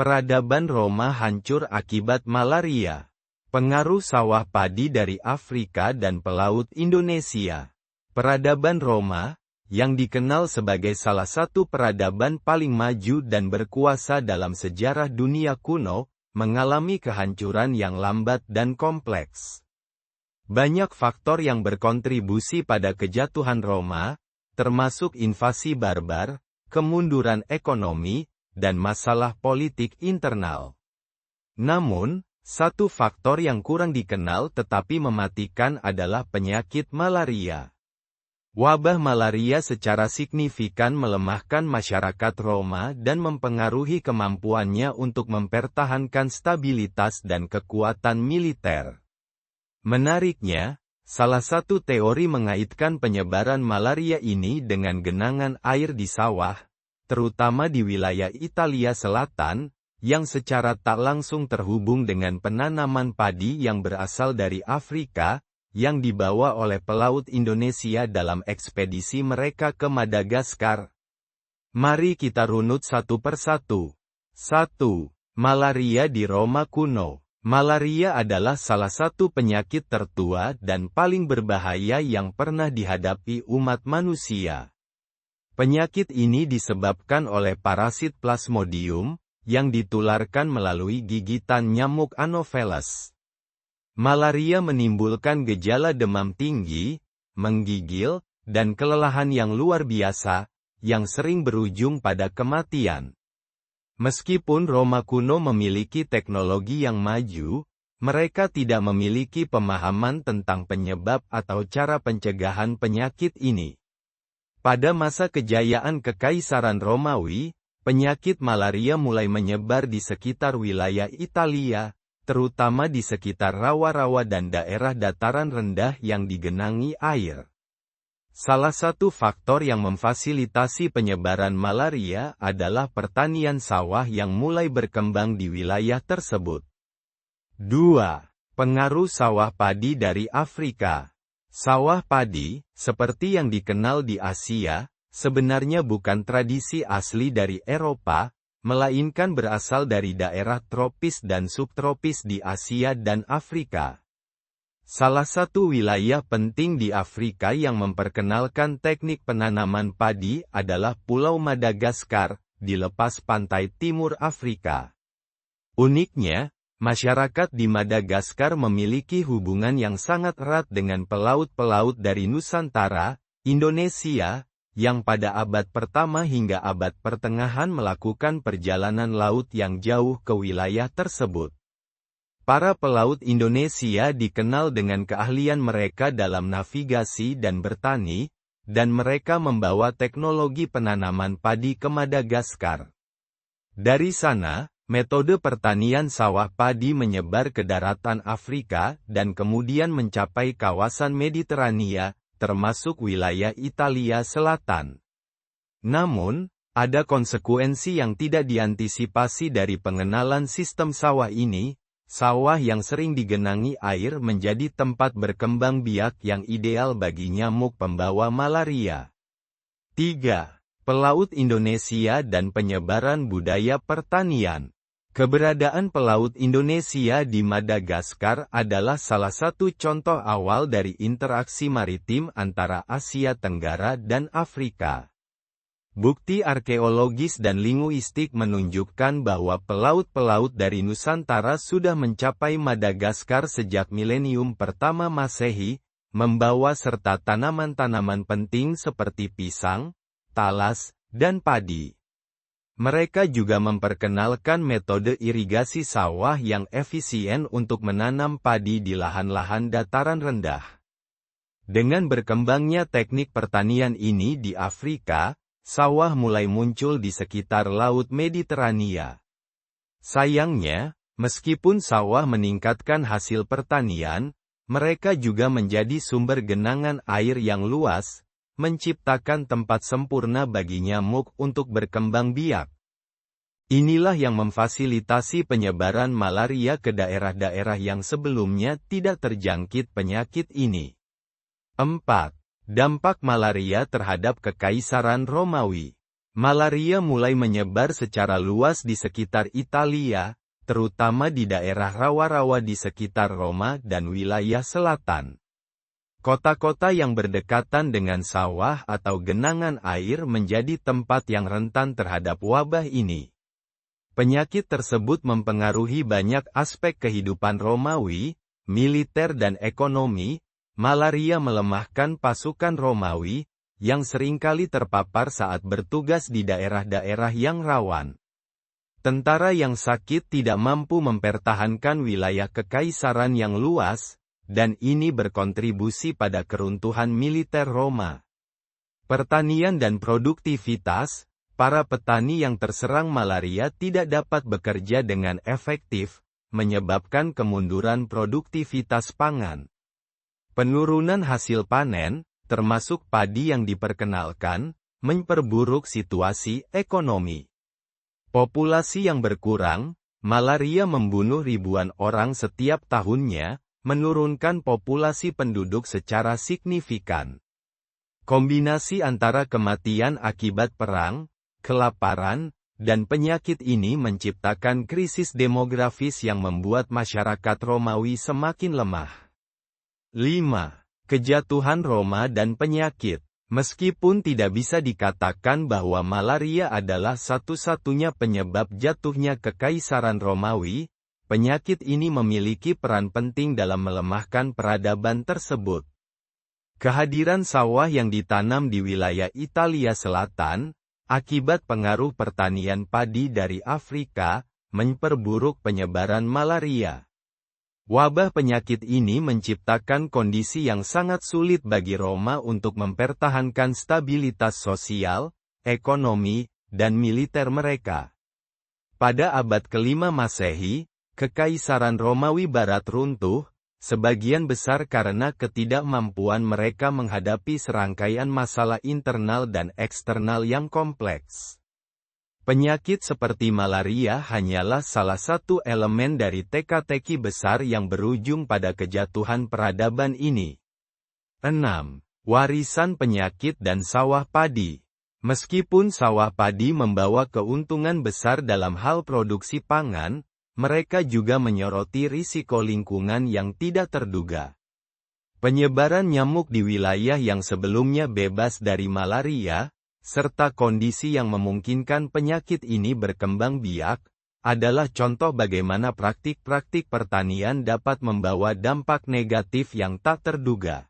Peradaban Roma hancur akibat malaria. Pengaruh sawah padi dari Afrika dan pelaut Indonesia. Peradaban Roma, yang dikenal sebagai salah satu peradaban paling maju dan berkuasa dalam sejarah dunia kuno, mengalami kehancuran yang lambat dan kompleks. Banyak faktor yang berkontribusi pada kejatuhan Roma, termasuk invasi barbar, kemunduran ekonomi, dan masalah politik internal. Namun, satu faktor yang kurang dikenal tetapi mematikan adalah penyakit malaria. Wabah malaria secara signifikan melemahkan masyarakat Roma dan mempengaruhi kemampuannya untuk mempertahankan stabilitas dan kekuatan militer. Menariknya, salah satu teori mengaitkan penyebaran malaria ini dengan genangan air di sawah, terutama di wilayah Italia Selatan, yang secara tak langsung terhubung dengan penanaman padi yang berasal dari Afrika, yang dibawa oleh pelaut Indonesia dalam ekspedisi mereka ke Madagaskar. Mari kita runut satu persatu. 1. Malaria di Roma kuno. Malaria adalah salah satu penyakit tertua dan paling berbahaya yang pernah dihadapi umat manusia. Penyakit ini disebabkan oleh parasit Plasmodium, yang ditularkan melalui gigitan nyamuk Anopheles. Malaria menimbulkan gejala demam tinggi, menggigil, dan kelelahan yang luar biasa, yang sering berujung pada kematian. Meskipun Roma kuno memiliki teknologi yang maju, mereka tidak memiliki pemahaman tentang penyebab atau cara pencegahan penyakit ini. Pada masa kejayaan Kekaisaran Romawi, penyakit malaria mulai menyebar di sekitar wilayah Italia, terutama di sekitar rawa-rawa dan daerah dataran rendah yang digenangi air. Salah satu faktor yang memfasilitasi penyebaran malaria adalah pertanian sawah yang mulai berkembang di wilayah tersebut. 2. Pengaruh sawah padi dari Afrika. Sawah padi, seperti yang dikenal di Asia, sebenarnya bukan tradisi asli dari Eropa, melainkan berasal dari daerah tropis dan subtropis di Asia dan Afrika. Salah satu wilayah penting di Afrika yang memperkenalkan teknik penanaman padi adalah Pulau Madagaskar, di lepas pantai timur Afrika. Uniknya, masyarakat di Madagaskar memiliki hubungan yang sangat erat dengan pelaut-pelaut dari Nusantara, Indonesia, yang pada abad pertama hingga abad pertengahan melakukan perjalanan laut yang jauh ke wilayah tersebut. Para pelaut Indonesia dikenal dengan keahlian mereka dalam navigasi dan bertani, dan mereka membawa teknologi penanaman padi ke Madagaskar. Dari sana, metode pertanian sawah padi menyebar ke daratan Afrika dan kemudian mencapai kawasan Mediterania, termasuk wilayah Italia Selatan. Namun, ada konsekuensi yang tidak diantisipasi dari pengenalan sistem sawah ini. Sawah yang sering digenangi air menjadi tempat berkembang biak yang ideal bagi nyamuk pembawa malaria. 3. Pelaut Indonesia dan penyebaran budaya pertanian. Keberadaan pelaut Indonesia di Madagaskar adalah salah satu contoh awal dari interaksi maritim antara Asia Tenggara dan Afrika. Bukti arkeologis dan linguistik menunjukkan bahwa pelaut-pelaut dari Nusantara sudah mencapai Madagaskar sejak milenium pertama Masehi, membawa serta tanaman-tanaman penting seperti pisang, talas, dan padi. Mereka juga memperkenalkan metode irigasi sawah yang efisien untuk menanam padi di lahan-lahan dataran rendah. Dengan berkembangnya teknik pertanian ini di Afrika, sawah mulai muncul di sekitar Laut Mediterania. Sayangnya, meskipun sawah meningkatkan hasil pertanian, mereka juga menjadi sumber genangan air yang luas, menciptakan tempat sempurna bagi nyamuk untuk berkembang biak. Inilah yang memfasilitasi penyebaran malaria ke daerah-daerah yang sebelumnya tidak terjangkit penyakit ini. 4. Dampak malaria terhadap Kekaisaran Romawi. Malaria mulai menyebar secara luas di sekitar Italia, terutama di daerah rawa-rawa di sekitar Roma dan wilayah selatan. Kota-kota yang berdekatan dengan sawah atau genangan air menjadi tempat yang rentan terhadap wabah ini. Penyakit tersebut mempengaruhi banyak aspek kehidupan Romawi, militer dan ekonomi. Malaria melemahkan pasukan Romawi, yang seringkali terpapar saat bertugas di daerah-daerah yang rawan. Tentara yang sakit tidak mampu mempertahankan wilayah kekaisaran yang luas, dan ini berkontribusi pada keruntuhan militer Roma. Pertanian dan produktivitas, para petani yang terserang malaria tidak dapat bekerja dengan efektif, menyebabkan kemunduran produktivitas pangan. Penurunan hasil panen, termasuk padi yang diperkenalkan, memperburuk situasi ekonomi. Populasi yang berkurang, malaria membunuh ribuan orang setiap tahunnya, menurunkan populasi penduduk secara signifikan. Kombinasi antara kematian akibat perang, kelaparan, dan penyakit ini menciptakan krisis demografis yang membuat masyarakat Romawi semakin lemah. 5. Kejatuhan Roma dan penyakit. Meskipun tidak bisa dikatakan bahwa malaria adalah satu-satunya penyebab jatuhnya kekaisaran Romawi, penyakit ini memiliki peran penting dalam melemahkan peradaban tersebut. Kehadiran sawah yang ditanam di wilayah Italia Selatan, akibat pengaruh pertanian padi dari Afrika, memperburuk penyebaran malaria. Wabah penyakit ini menciptakan kondisi yang sangat sulit bagi Roma untuk mempertahankan stabilitas sosial, ekonomi, dan militer mereka. Pada abad ke-5 Masehi, Kekaisaran Romawi Barat runtuh, sebagian besar karena ketidakmampuan mereka menghadapi serangkaian masalah internal dan eksternal yang kompleks. Penyakit seperti malaria hanyalah salah satu elemen dari teka-teki besar yang berujung pada kejatuhan peradaban ini. 6. Warisan penyakit dan sawah padi. Meskipun sawah padi membawa keuntungan besar dalam hal produksi pangan, mereka juga menyoroti risiko lingkungan yang tidak terduga. Penyebaran nyamuk di wilayah yang sebelumnya bebas dari malaria, serta kondisi yang memungkinkan penyakit ini berkembang biak, adalah contoh bagaimana praktik-praktik pertanian dapat membawa dampak negatif yang tak terduga.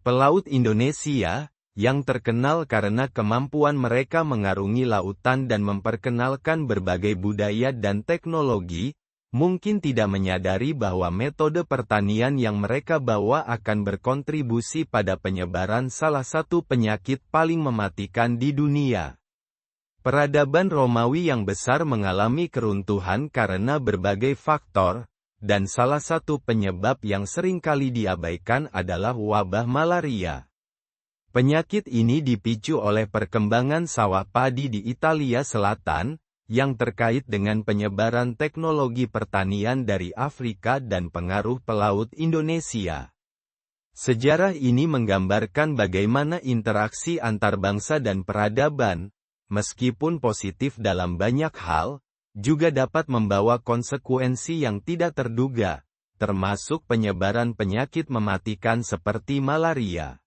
Pelaut Indonesia, yang terkenal karena kemampuan mereka mengarungi lautan dan memperkenalkan berbagai budaya dan teknologi, mungkin tidak menyadari bahwa metode pertanian yang mereka bawa akan berkontribusi pada penyebaran salah satu penyakit paling mematikan di dunia. Peradaban Romawi yang besar mengalami keruntuhan karena berbagai faktor, dan salah satu penyebab yang seringkali diabaikan adalah wabah malaria. Penyakit ini dipicu oleh perkembangan sawah padi di Italia Selatan, yang terkait dengan penyebaran teknologi pertanian dari Afrika dan pengaruh pelaut Indonesia. Sejarah ini menggambarkan bagaimana interaksi antar bangsa dan peradaban, meskipun positif dalam banyak hal, juga dapat membawa konsekuensi yang tidak terduga, termasuk penyebaran penyakit mematikan seperti malaria.